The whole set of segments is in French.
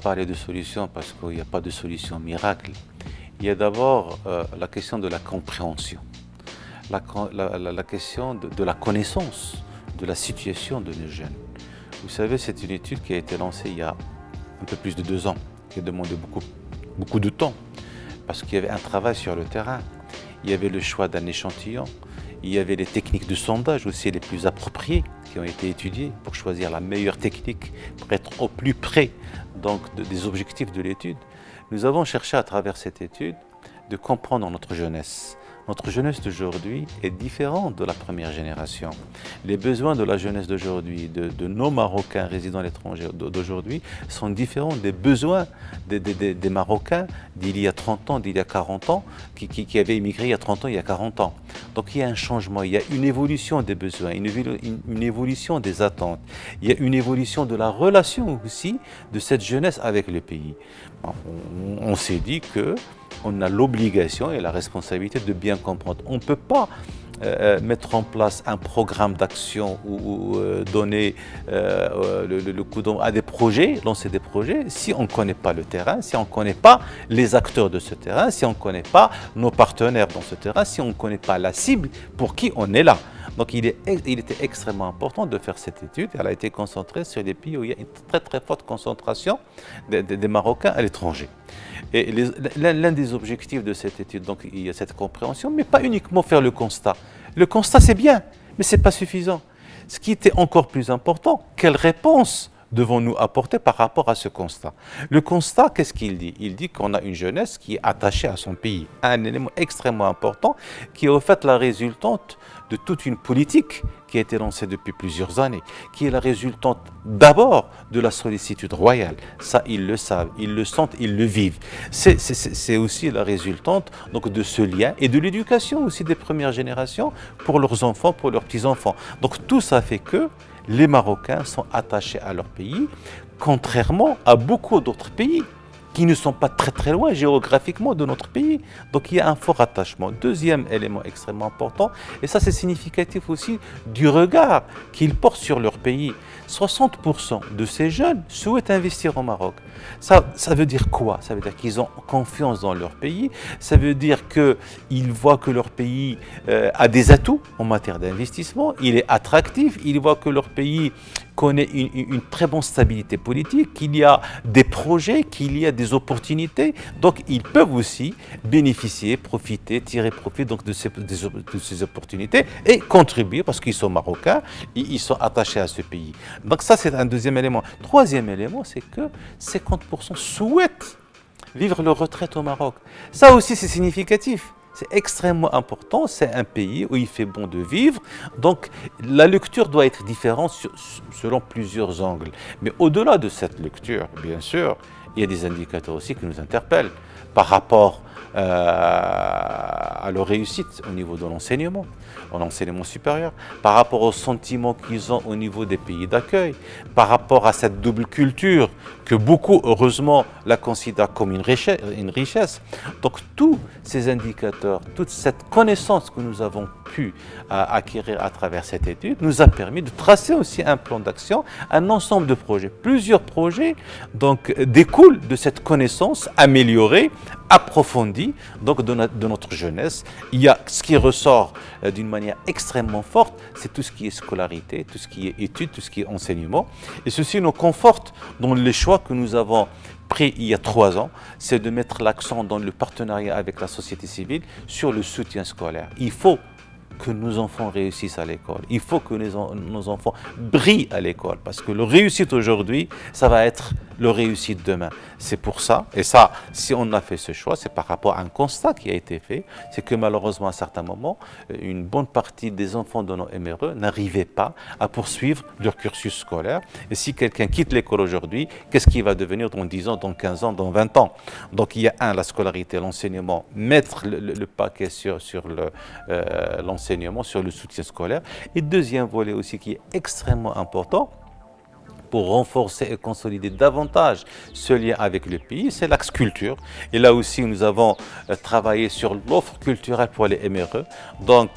parler de solution parce qu'il n'y a pas de solution miracle. Il y a d'abord la question de la compréhension, la question de la connaissance de la situation de nos jeunes. Vous savez, c'est une étude qui a été lancée il y a un peu plus de 2 ans, qui a demandé beaucoup de temps, parce qu'il y avait un travail sur le terrain. Il y avait le choix d'un échantillon, il y avait les techniques de sondage aussi les plus appropriées qui ont été étudiées pour choisir la meilleure technique, pour être au plus près donc, des objectifs de l'étude. Nous avons cherché à travers cette étude de comprendre notre jeunesse. Notre jeunesse d'aujourd'hui est différente de la première génération. Les besoins de la jeunesse d'aujourd'hui, de nos Marocains résidant à l'étranger d'aujourd'hui, sont différents des besoins des Marocains d'il y a 30 ans, d'il y a 40 ans, qui avaient immigré il y a 30 ans, il y a 40 ans. Donc il y a un changement, il y a une évolution des besoins, une évolution des attentes. Il y a une évolution de la relation aussi de cette jeunesse avec le pays. On s'est dit que on a l'obligation et la responsabilité de bien comprendre. On ne peut pas mettre en place un programme d'action ou donner le coup d'envoi à des projets, lancer des projets, si on ne connaît pas le terrain, si on ne connaît pas les acteurs de ce terrain, si on ne connaît pas nos partenaires dans ce terrain, si on ne connaît pas la cible pour qui on est là. Donc il était extrêmement important de faire cette étude. Elle a été concentrée sur des pays où il y a une très forte concentration des Marocains à l'étranger. Et l'un des objectifs de cette étude, donc il y a cette compréhension, mais pas uniquement faire le constat. Le constat c'est bien, mais ce n'est pas suffisant. Ce qui était encore plus important, quelle réponse devons-nous apporter par rapport à ce constat? Le constat, qu'est-ce qu'il dit? Il dit qu'on a une jeunesse qui est attachée à son pays. Un élément extrêmement important qui est au fait la résultante de toute une politique qui a été lancée depuis plusieurs années, qui est la résultante d'abord de la sollicitude royale. Ça, ils le savent, ils le sentent, ils le vivent. C'est aussi la résultante donc, de ce lien et de l'éducation aussi des premières générations pour leurs enfants, pour leurs petits-enfants. Donc tout ça fait que les Marocains sont attachés à leur pays, contrairement à beaucoup d'autres pays qui ne sont pas très loin géographiquement de notre pays. Donc il y a un fort attachement. Deuxième élément extrêmement important, et ça c'est significatif aussi du regard qu'ils portent sur leur pays. 60% de ces jeunes souhaitent investir au Maroc. Ça veut dire quoi? Ça veut dire qu'ils ont confiance dans leur pays. Ça veut dire qu'ils voient que leur pays a des atouts en matière d'investissement. Il est attractif. Ils voient que leur pays connaît une très bonne stabilité politique, qu'il y a des projets, qu'il y a des opportunités. Donc, ils peuvent aussi bénéficier, profiter, tirer profit donc, de ces opportunités et contribuer parce qu'ils sont marocains, ils sont attachés à ce pays. Donc ça, c'est un deuxième élément. Troisième élément, c'est que 50% souhaitent vivre leur retraite au Maroc. Ça aussi, c'est significatif. C'est extrêmement important, c'est un pays où il fait bon de vivre, donc la lecture doit être différente selon plusieurs angles. Mais au-delà de cette lecture, bien sûr, il y a des indicateurs aussi qui nous interpellent par rapport à leur réussite au niveau de l'enseignement supérieur, par rapport aux sentiments qu'ils ont au niveau des pays d'accueil, par rapport à cette double culture que beaucoup, heureusement, la considèrent comme une richesse. Donc tous ces indicateurs, toute cette connaissance que nous avons pu acquérir à travers cette étude nous a permis de tracer aussi un plan d'action, un ensemble de projets. Plusieurs projets donc, découlent de cette connaissance améliorée, approfondie donc de notre jeunesse. Il y a ce qui ressort d'une manière extrêmement forte, c'est tout ce qui est scolarité, tout ce qui est études, tout ce qui est enseignement. Et ceci nous conforte dans les choix que nous avons pris il y a 3 ans, c'est de mettre l'accent dans le partenariat avec la société civile sur le soutien scolaire. Il faut que nos enfants réussissent à l'école. Il faut que nos enfants brillent à l'école parce que leur réussite aujourd'hui, ça va être leur réussite demain. C'est pour ça, et ça, si on a fait ce choix, c'est par rapport à un constat qui a été fait, c'est que malheureusement à certains moments, une bonne partie des enfants de nos MRE n'arrivaient pas à poursuivre leur cursus scolaire. Et si quelqu'un quitte l'école aujourd'hui, qu'est-ce qu'il va devenir dans 10 ans, dans 15 ans, dans 20 ans? Donc il y a la scolarité, l'enseignement, mettre le paquet sur l'enseignement, sur le soutien scolaire. Et deuxième volet aussi qui est extrêmement important, pour renforcer et consolider davantage ce lien avec le pays, c'est l'axe culture. Et là aussi, nous avons travaillé sur l'offre culturelle pour les MRE. Donc,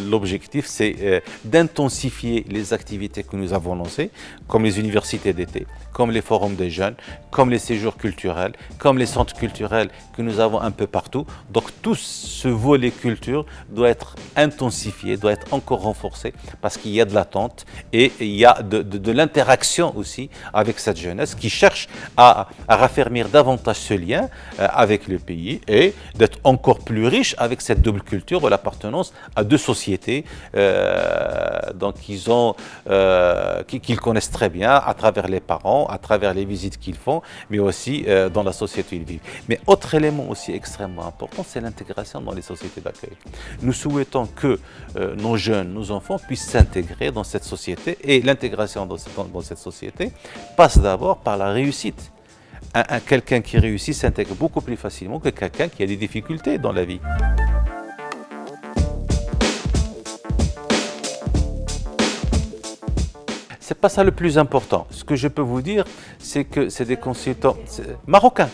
l'objectif, c'est d'intensifier les activités que nous avons lancées, comme les universités d'été, comme les forums des jeunes, comme les séjours culturels, comme les centres culturels que nous avons un peu partout. Donc, tout ce volet culture doit être intensifié, doit être encore renforcé, parce qu'il y a de l'attente et il y a de l'interaction aussi avec cette jeunesse qui cherche à raffermir davantage ce lien avec le pays et d'être encore plus riche avec cette double culture ou l'appartenance à deux sociétés donc qu'ils connaissent très bien à travers les parents, à travers les visites qu'ils font, mais aussi dans la société où ils vivent. Mais autre élément aussi extrêmement important, c'est l'intégration dans les sociétés d'accueil. Nous souhaitons que nos jeunes, nos enfants puissent s'intégrer dans cette société et l'intégration dans cette société passe d'abord par la réussite. Quelqu'un qui réussit s'intègre beaucoup plus facilement que quelqu'un qui a des difficultés dans la vie. C'est pas ça le plus important. Ce que je peux vous dire, c'est que c'est des consultants marocains.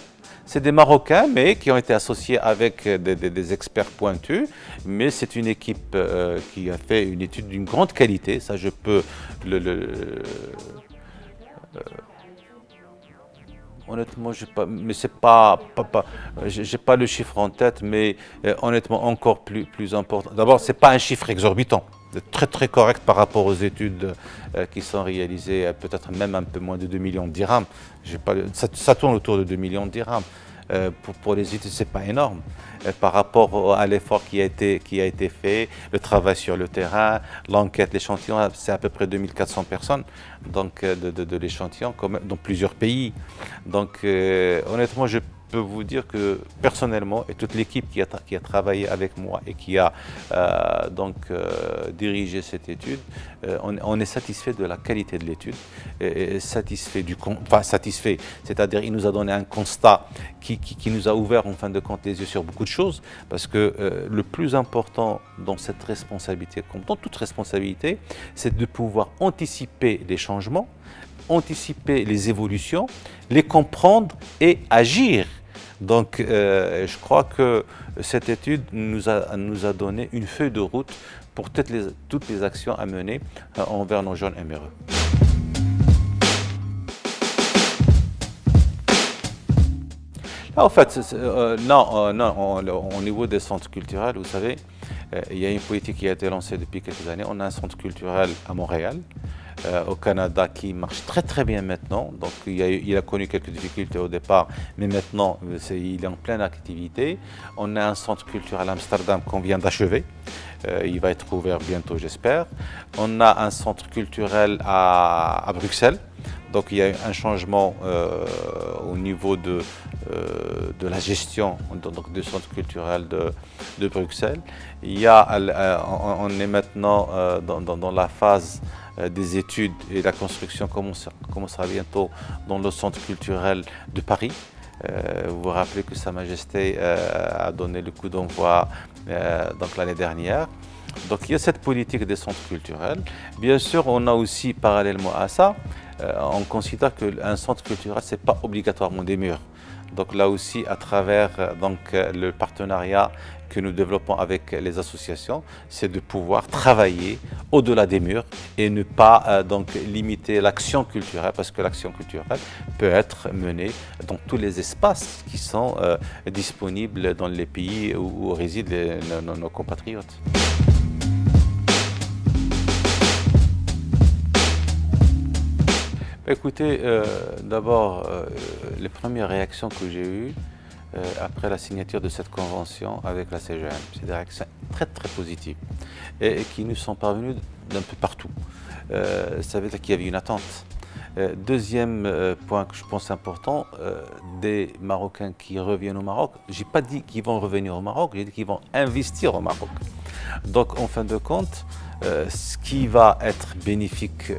C'est des Marocains, mais qui ont été associés avec des experts pointus. Mais c'est une équipe qui a fait une étude d'une grande qualité. Ça, je peux honnêtement, j'ai pas le chiffre en tête, mais honnêtement encore plus important. D'abord, c'est pas un chiffre exorbitant. C'est très très correct par rapport aux études qui sont réalisées, peut-être même un peu moins de 2 millions de dirhams. Ça tourne autour de 2 millions de dirhams. Pour les études, c'est pas énorme. Par rapport à l'effort qui a été fait, le travail sur le terrain, l'enquête, l'échantillon, c'est à peu près 2400 personnes donc, de l'échantillon dans plusieurs pays. Donc honnêtement, je peux vous dire que personnellement, et toute l'équipe qui a travaillé avec moi et qui a dirigé cette étude, on est satisfait de la qualité de l'étude, satisfait, c'est-à-dire il nous a donné un constat qui nous a ouvert en fin de compte les yeux sur beaucoup de choses, parce que le plus important dans cette responsabilité, comme dans toute responsabilité, c'est de pouvoir anticiper les changements, anticiper les évolutions, les comprendre et agir. Donc, je crois que cette étude nous a donné une feuille de route pour toutes les actions à mener envers nos jeunes MRE. Là, en fait, au niveau des centres culturels, vous savez, il y a une politique qui a été lancée depuis quelques années. On a un centre culturel à Montréal, au Canada, qui marche très très bien maintenant. Donc il a connu quelques difficultés au départ, mais maintenant il est en pleine activité. On a un centre culturel à Amsterdam qu'on vient d'achever. Il va être ouvert bientôt, j'espère. On a un centre culturel à Bruxelles. Donc il y a un changement au niveau de la gestion du centre culturel de Bruxelles. On est maintenant dans la phase des études et la construction commencera bientôt dans le centre culturel de Paris. Vous vous rappelez que Sa Majesté a donné le coup d'envoi l'année dernière. Donc il y a cette politique des centres culturels. Bien sûr, on a aussi parallèlement à ça, on considère qu'un centre culturel, ce n'est pas obligatoirement des murs. Donc là aussi, à travers le partenariat que nous développons avec les associations, c'est de pouvoir travailler au-delà des murs et ne pas limiter l'action culturelle, parce que l'action culturelle peut être menée dans tous les espaces qui sont disponibles dans les pays où résident nos compatriotes. Écoutez, d'abord, les premières réactions que j'ai eues après la signature de cette convention avec la CGM, c'est des réactions très très positives et qui nous sont parvenues d'un peu partout. Ça veut dire qu'il y avait une attente. Deuxième point que je pense important, des Marocains qui reviennent au Maroc. Je n'ai pas dit qu'ils vont revenir au Maroc, j'ai dit qu'ils vont investir au Maroc. Donc en fin de compte, ce qui va être bénéfique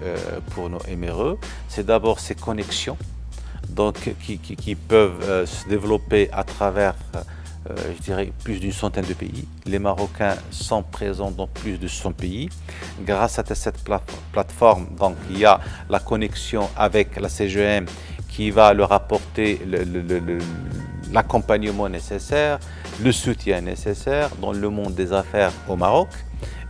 pour nos MRE, c'est d'abord ces connexions qui peuvent se développer à travers je dirais, plus d'une centaine de pays. Les Marocains sont présents dans plus de 100 pays. Grâce à cette plateforme, donc, il y a la connexion avec la CGM qui va leur apporter l'accompagnement nécessaire, le soutien nécessaire dans le monde des affaires au Maroc.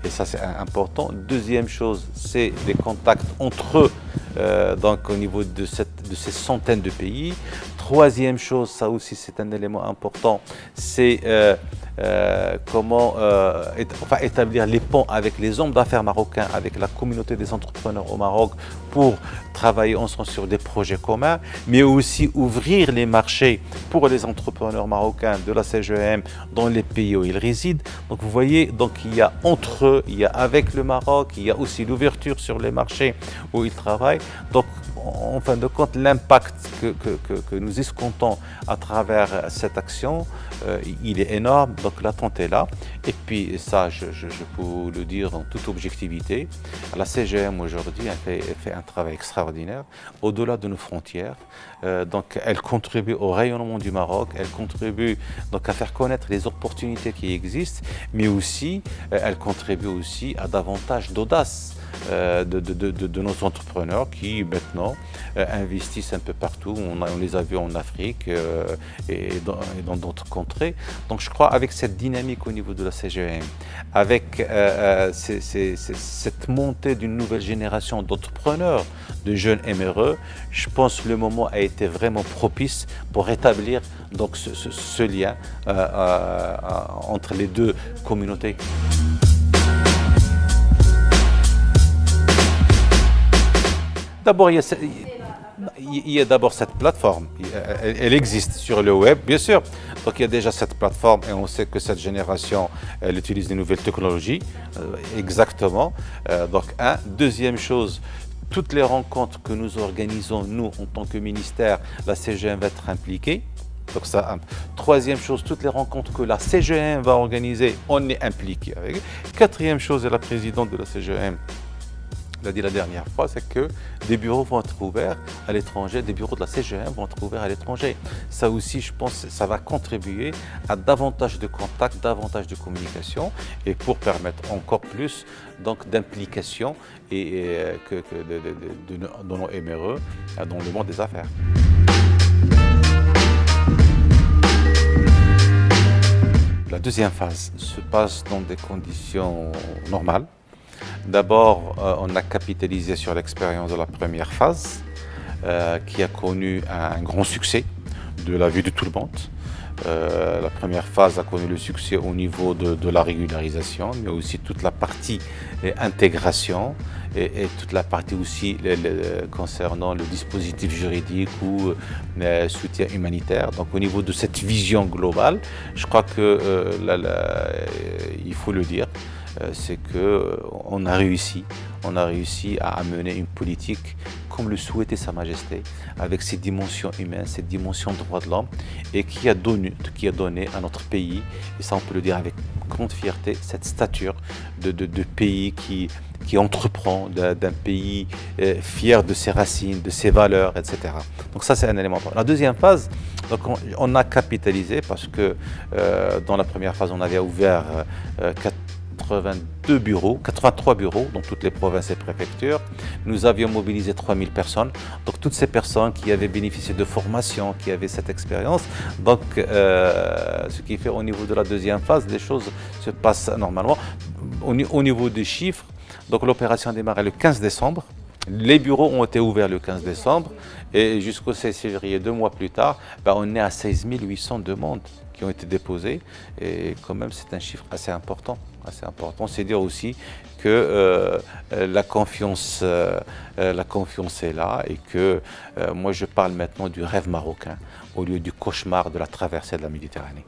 Et ça, c'est important. Deuxième chose, c'est des contacts entre eux, donc au niveau de ces centaines de pays. Troisième chose, ça aussi c'est un élément important, c'est comment établir les ponts avec les hommes d'affaires marocains, avec la communauté des entrepreneurs au Maroc pour travailler ensemble sur des projets communs, mais aussi ouvrir les marchés pour les entrepreneurs marocains de la CGM dans les pays où ils résident. Donc vous voyez, donc il y a entre eux, il y a avec le Maroc, il y a aussi l'ouverture sur les marchés où ils travaillent. Donc en fin de compte, l'impact que nous escomptons à travers cette action, il est énorme. Donc l'attente est là. Et puis ça, je peux le dire en toute objectivité, la CGM aujourd'hui fait un travail extraordinaire au-delà de nos frontières. Donc elle contribue au rayonnement du Maroc, elle contribue donc à faire connaître les opportunités qui existent, mais aussi elle contribue aussi à davantage d'audace de nos entrepreneurs qui maintenant investissent un peu partout. On les a vus en Afrique et dans d'autres contrées. Donc je crois avec cette dynamique au niveau de la CGM, avec cette montée d'une nouvelle génération d'entrepreneurs, de jeunes MRE, je pense que le moment a été vraiment propice pour rétablir donc ce lien entre les deux communautés. D'abord, il y a d'abord cette plateforme. Elle existe sur le web, bien sûr. Donc il y a déjà cette plateforme et on sait que cette génération, elle utilise des nouvelles technologies. Exactement. Donc deuxième chose, toutes les rencontres que nous organisons, nous, en tant que ministère, la CGM va être impliquée. Donc ça, troisième chose, toutes les rencontres que la CGM va organiser, on est impliqué avec. Quatrième chose, et la présidente de la CGM l'a dit la dernière fois, c'est que des bureaux vont être ouverts à l'étranger, des bureaux de la CGM vont être ouverts à l'étranger. Ça aussi, je pense, ça va contribuer à davantage de contacts, davantage de communication et pour permettre encore plus donc d'implication de nos MRE dans le monde des affaires. La deuxième phase se passe dans des conditions normales. D'abord, on a capitalisé sur l'expérience de la première phase qui a connu un grand succès de la vue de tout le monde. La première phase a connu le succès au niveau de la régularisation, mais aussi toute la partie intégration et toute la partie aussi concernant le dispositif juridique ou soutien humanitaire. Donc au niveau de cette vision globale, je crois que il faut le dire, c'est qu'on a réussi à mener une politique comme le souhaitait Sa Majesté, avec ses dimensions humaines, ses dimensions droits de l'homme, et qui a donné à notre pays, et ça on peut le dire avec grande fierté, cette stature de pays qui entreprend, d'un pays fier de ses racines, de ses valeurs, etc. Donc ça c'est un élément important. La deuxième phase, donc on a capitalisé parce que dans la première phase on avait ouvert 83 bureaux dans toutes les provinces et préfectures. Nous avions mobilisé 3000 personnes. Donc toutes ces personnes qui avaient bénéficié de formation, qui avaient cette expérience. Donc ce qui fait au niveau de la deuxième phase, les choses se passent normalement. Au niveau des chiffres, donc l'opération a démarré le 15 décembre. Les bureaux ont été ouverts le 15 décembre et jusqu'au 16 février, 2 mois plus tard, on est à 16 800 demandes qui ont été déposées et quand même c'est un chiffre assez important. C'est dire aussi que la confiance est là et que moi je parle maintenant du rêve marocain au lieu du cauchemar de la traversée de la Méditerranée.